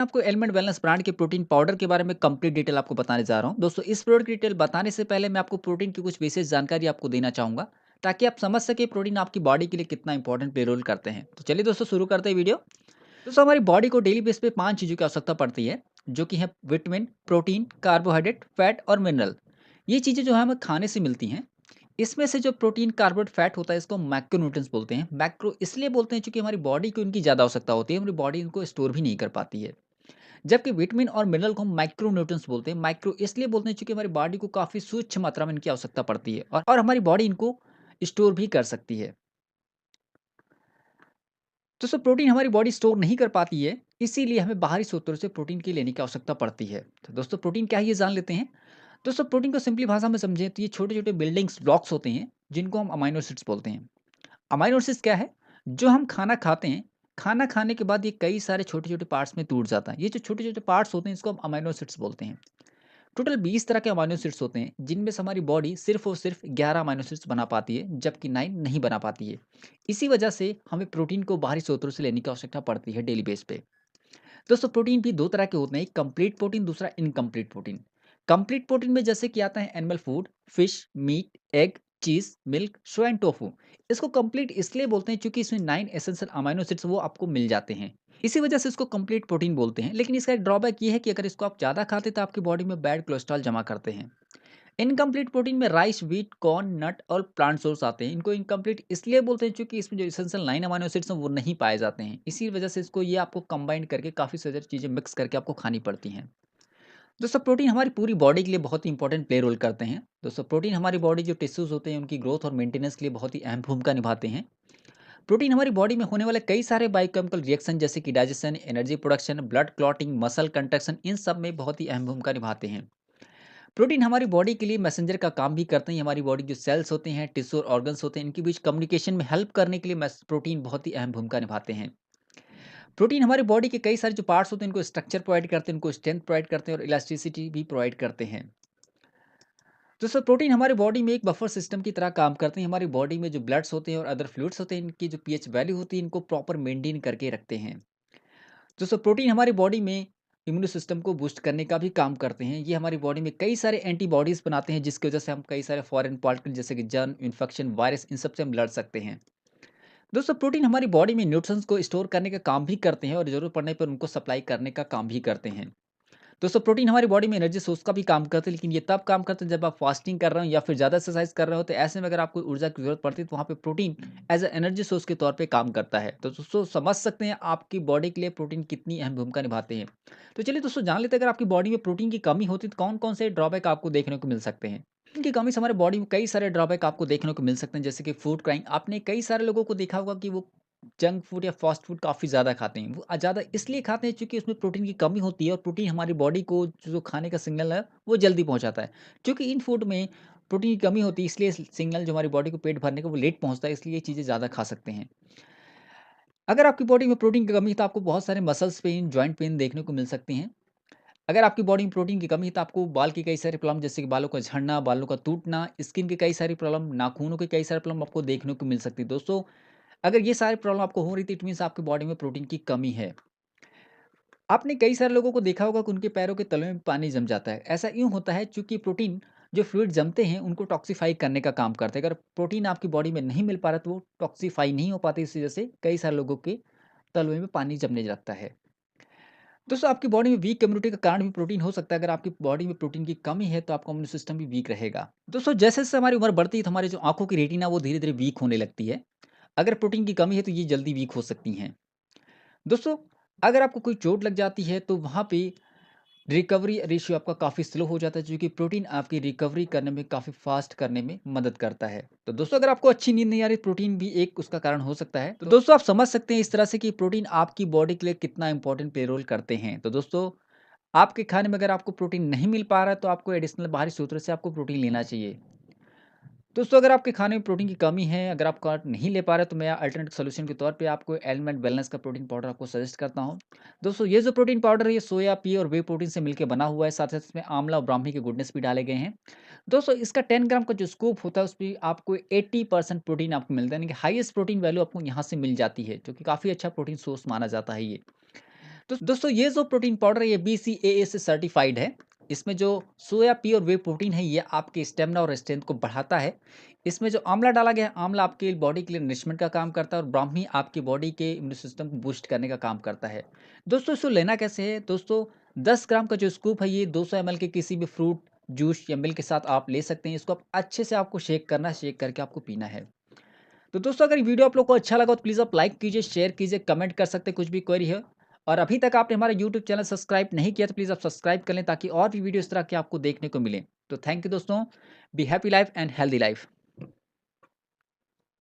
आपको element wellness brand के protein powder के बारे में कंप्लीट डिटेल आपको बताने जा रहा हूँ। दोस्तों इस प्रोडक्ट की डिटेल बताने से पहले मैं आपको प्रोटीन की कुछ विशेष जानकारी आपको देना चाहूँगा, ताकि आप समझ सकें प्रोटीन आपकी बॉडी के लिए कितना इंपॉर्टेंट प्ले रोल करते हैं। तो चलिए दोस्तों शुरू करते हैं वीडियो। दोस्तों हमारी बॉडी को डेली बेस पे 5 चीज़ों की आवश्यकता पड़ती है, जो कि है विटामिन, प्रोटीन, कार्बोहाइड्रेट, फैट और मिनरल। ये चीज़ें जो है हमें खाने से मिलती हैं। इसमें से जो प्रोटीन, कार्बोहाइड्रेट, फैट होता है इसको मैक्रोन्यूट्रिएंट्स बोलते हैं। मैक्रो इसलिए बोलते हैं क्योंकि हमारी बॉडी को इनकी ज़्यादा आवश्यकता होती है, हमारी बॉडी इनको स्टोर भी नहीं कर पाती है। जबकि विटामिन और मिनरल को हम माइक्रो न्यूट्रिएंट्स बोलते हैं। माइक्रो इसलिए बोलते हैं क्योंकि हमारी बॉडी को काफ़ी सूक्ष्म मात्रा में इनकी आवश्यकता पड़ती है और हमारी बॉडी इनको स्टोर भी कर सकती है। तो सब प्रोटीन हमारी बॉडी स्टोर नहीं कर पाती है, इसीलिए हमें बाहरी स्रोतों से प्रोटीन की लेने की आवश्यकता पड़ती है। तो दोस्तों प्रोटीन क्या है ये जान लेते हैं। दोस्तों प्रोटीन को सिंपली भाषा में समझें तो ये छोटे-छोटे बिल्डिंग्स ब्लॉक्स होते हैं, जिनको हम अमाइनो एसिड्स बोलते हैं। अमाइनो एसिड्स क्या है? जो हम खाना खाते हैं, खाना खाने के बाद ये कई सारे छोटे-छोटे पार्ट्स में टूट जाता है। ये जो छोटे-छोटे पार्ट्स होते हैं इसको हम अमाइनो एसिड्स बोलते हैं। टोटल 20 तरह के अमाइनो एसिड्स होते हैं, जिनमें से हमारी बॉडी सिर्फ और सिर्फ 11 अमाइनो एसिड्स बना पाती है, जबकि 9 नहीं बना पाती है। इसी वजह से हमें प्रोटीन को बाहरी स्रोतों से लेने की आवश्यकता पड़ती है डेली बेस पे। दोस्तों प्रोटीन भी 2 तरह के होते हैं, एक कंप्लीट प्रोटीन, दूसरा इनकम्प्लीट प्रोटीन। कंप्लीट प्रोटीन में जैसे कि आता है animal food, fish, meat, egg, cheese, milk, soya and tofu. इसको कंप्लीट इसलिए बोलते हैं क्योंकि इसमें 9 एसेंशियल अमाइनो एसिड्स वो आपको मिल जाते हैं। इसी वजह से इसको कंप्लीट प्रोटीन बोलते हैं, लेकिन इसका एक ड्रॉबैक ये है कि अगर इसको आप ज़्यादा खाते हैं तो आपकी बॉडी में बैड कोलेस्ट्रॉल जमा करते हैं। इनकम्प्लीट प्रोटीन में राइस, व्हीट, कॉर्न, नट और प्लांट सोर्स आते हैं। इनको इनकम्प्लीट इसलिए बोलते हैं क्योंकि इसमें जो एसेंशियल 9 अमीनो एसिड्स हैं वो नहीं पाए जाते हैं। इसी वजह से इसको ये आपको कंबाइन करके काफ़ी सारी चीज़ें मिक्स करके आपको खानी पड़ती हैं। दोस्तों प्रोटीन हमारी पूरी बॉडी के लिए बहुत ही इंपॉर्टेंट प्ले रोल करते हैं। दोस्तों प्रोटीन हमारी बॉडी जो टिश्यूज़ होते हैं उनकी ग्रोथ और मेंटेनेंस के लिए बहुत ही अहम भूमिका निभाते हैं। प्रोटीन हमारी बॉडी में होने वाले कई सारे बायोकेमिकल रिएक्शन जैसे कि digestion, energy production, blood clotting, muscle contraction, इन सब में बहुत ही अहम भूमिका निभाते हैं। प्रोटीन हमारी बॉडी के लिए मैसेंजर का काम भी करते हैं। हमारी बॉडी जो सेल्स होते हैं, टिश्यू और ऑर्गन्स होते हैं, इनके बीच कम्युनिकेशन में हेल्प करने के लिए प्रोटीन बहुत ही अहम भूमिका निभाते हैं। प्रोटीन हमारी बॉडी के कई सारे जो पार्ट्स होते हैं इनको स्ट्रक्चर प्रोवाइड करते हैं, इनको स्ट्रेंथ प्रोवाइड करते हैं और इलास्टिसिटी भी प्रोवाइड करते हैं। दोस्तों प्रोटीन हमारी बॉडी में एक बफर सिस्टम की तरह काम करते हैं। हमारी बॉडी में जो ब्लड्स होते हैं और अदर फ्लूइड्स होते हैं, इनकी जो पीएच वैल्यू होती है इनको प्रॉपर मेंटेन करके रखते हैं। दोस्तों प्रोटीन हमारी बॉडी में इम्यून सिस्टम को बूस्ट करने का भी काम करते हैं। ये हमारी बॉडी में कई सारे एंटीबॉडीज़ बनाते हैं, जिसकी वजह से हम कई सारे फॉरेन पार्टिकल जैसे कि जर्म, इन्फेक्शन, वायरस, इन सब से हम लड़ सकते हैं। दोस्तों प्रोटीन हमारी बॉडी में न्यूट्रिएंट्स को स्टोर करने का काम भी करते हैं और ज़रूरत पड़ने पर उनको सप्लाई करने का काम भी करते हैं। दोस्तों प्रोटीन हमारी बॉडी में एनर्जी सोर्स का भी काम करते हैं, लेकिन ये तब काम करते हैं जब आप फास्टिंग कर रहे हो या फिर ज़्यादा एक्सरसाइज कर रहे हो। तो ऐसे में अगर आपको ऊर्जा की ज़रूरत पड़ती है तो वहाँ पे protein as a energy source के तौर पे काम करता है। तो दोस्तों समझ सकते हैं आपकी बॉडी के लिए प्रोटीन कितनी अहम भूमिका निभाते हैं। तो चलिए दोस्तों जान लेते हैं, अगर आपकी बॉडी में प्रोटीन की कमी होती है तो कौन कौन से ड्रॉबैक आपको देखने को मिल सकते हैं। इनकी कमी से हमारे बॉडी में कई सारे ड्रॉबैक आपको देखने को मिल सकते हैं, जैसे कि फूड क्राइंग। आपने कई सारे लोगों को देखा होगा कि वो जंक फूड या फास्ट फूड काफ़ी ज़्यादा खाते हैं। वो ज़्यादा इसलिए खाते हैं क्योंकि उसमें प्रोटीन की कमी होती है और प्रोटीन हमारी बॉडी को जो खाने का सिग्नल है वो जल्दी पहुँचाता है। क्योंकि इन फूड में प्रोटीन की कमी होती है, इसलिए सिग्नल जो हमारी बॉडी को पेट भरने का वो लेट पहुँचता है, इसलिए ये चीज़ें ज़्यादा खा सकते हैं। अगर आपकी बॉडी में प्रोटीन की कमी है तो आपको बहुत सारे मसल्स पेन, जॉइंट पेन देखने को मिल सकती हैं। अगर आपकी बॉडी में प्रोटीन की कमी है तो आपको बाल की कई सारी प्रॉब्लम जैसे कि बालों का झड़ना, बालों का टूटना, स्किन की कई सारी प्रॉब्लम, नाखूनों की कई सारी प्रॉब्लम आपको देखने को मिल सकती है। दोस्तों अगर ये सारी प्रॉब्लम आपको हो रही थी, इट मीन्स आपकी बॉडी में प्रोटीन की कमी है। आपने कई सारे लोगों को देखा होगा कि उनके पैरों के तलवे में पानी जम जाता है। ऐसा यूँ होता है क्योंकि प्रोटीन जो फ्लूइड जमते हैं उनको टॉक्सिफाई करने का काम करते हैं। अगर प्रोटीन आपकी बॉडी में नहीं मिल पा रहा तो वो टॉक्सिफाई नहीं हो पाते, इस वजह से कई सारे लोगों के तलवे में पानी जमने लगता है। दोस्तों आपकी बॉडी में वीक इम्यूनिटी का कारण भी प्रोटीन हो सकता है। अगर आपकी बॉडी में प्रोटीन की कमी है तो आपका इम्यून सिस्टम भी वीक रहेगा। दोस्तों जैसे-जैसे हमारी उम्र बढ़ती है तो हमारी जो आँखों की रेटिना वो धीरे-धीरे वीक होने लगती है। अगर प्रोटीन की कमी है तो ये जल्दी वीक हो सकती हैं। दोस्तों अगर आपको कोई चोट लग जाती है तो वहाँ पे रिकवरी रेशियो आपका काफ़ी स्लो हो जाता है, क्योंकि प्रोटीन आपकी रिकवरी करने में काफ़ी फास्ट करने में मदद करता है। तो दोस्तों अगर आपको अच्छी नींद नहीं आ रही, प्रोटीन भी एक उसका कारण हो सकता है। तो दोस्तों आप समझ सकते हैं इस तरह से कि प्रोटीन आपकी बॉडी के लिए कितना इंपॉर्टेंट प्ले रोल करते हैं। तो दोस्तों आपके खाने में अगर आपको प्रोटीन नहीं मिल पा रहा है तो आपको एडिशनल बाहरी स्रोतों से आपको प्रोटीन लेना चाहिए। दोस्तों अगर आपके खाने में प्रोटीन की कमी है, अगर आप कार्ब नहीं ले पा रहे, तो मैं अल्टरनेटिव सॉल्यूशन के तौर पे आपको एलिमेंट वेलनेस का प्रोटीन पाउडर आपको सजेस्ट करता हूँ। दोस्तों ये जो प्रोटीन पाउडर है ये सोया, पी और वे प्रोटीन से मिलकर बना हुआ है, साथ साथ इसमें आंवला और ब्राह्मी के गुडनेस भी डाले गए हैं। दोस्तों इसका 10 ग्राम का जो स्कूप होता है उसमें आपको 80% प्रोटीन आपको मिलता है, यानी कि हाईएस्ट प्रोटीन वैल्यू आपको यहाँ से मिल जाती है, जो कि काफ़ी अच्छा प्रोटीन सोर्स माना जाता है ये। तो दोस्तों ये जो प्रोटीन पाउडर है ये BCAA से सर्टिफाइड है। इसमें जो सोया पी और वे प्रोटीन है ये आपके स्टेमिना और स्ट्रेंथ को बढ़ाता है। इसमें जो आंवला डाला गया है, आंवला आपके बॉडी के लिए नरिशमेंट का काम करता है और ब्राह्मी आपकी बॉडी के इम्यून सिस्टम को बूस्ट करने का काम करता है। दोस्तों इसको लेना कैसे है? दोस्तों 10 ग्राम का जो स्कूप है ये 200 ml के किसी भी फ्रूट, जूस या मिल्क के साथ आप ले सकते हैं। इसको आप अच्छे से आपको शेक करना है, शेक करके आपको पीना है। तो दोस्तों अगर ये वीडियो आप लोग को अच्छा लगा तो प्लीज़ आप लाइक कीजिए, शेयर कीजिए, कमेंट कर सकते हैं कुछ भी क्वेरी है। और अभी तक आपने हमारा यूट्यूब चैनल सब्सक्राइब नहीं किया तो प्लीज़ आप सब्सक्राइब कर लें ताकि और भी वीडियो इस तरह के आपको देखने को मिलें। तो थैंक यू दोस्तों, be happy life and healthy life.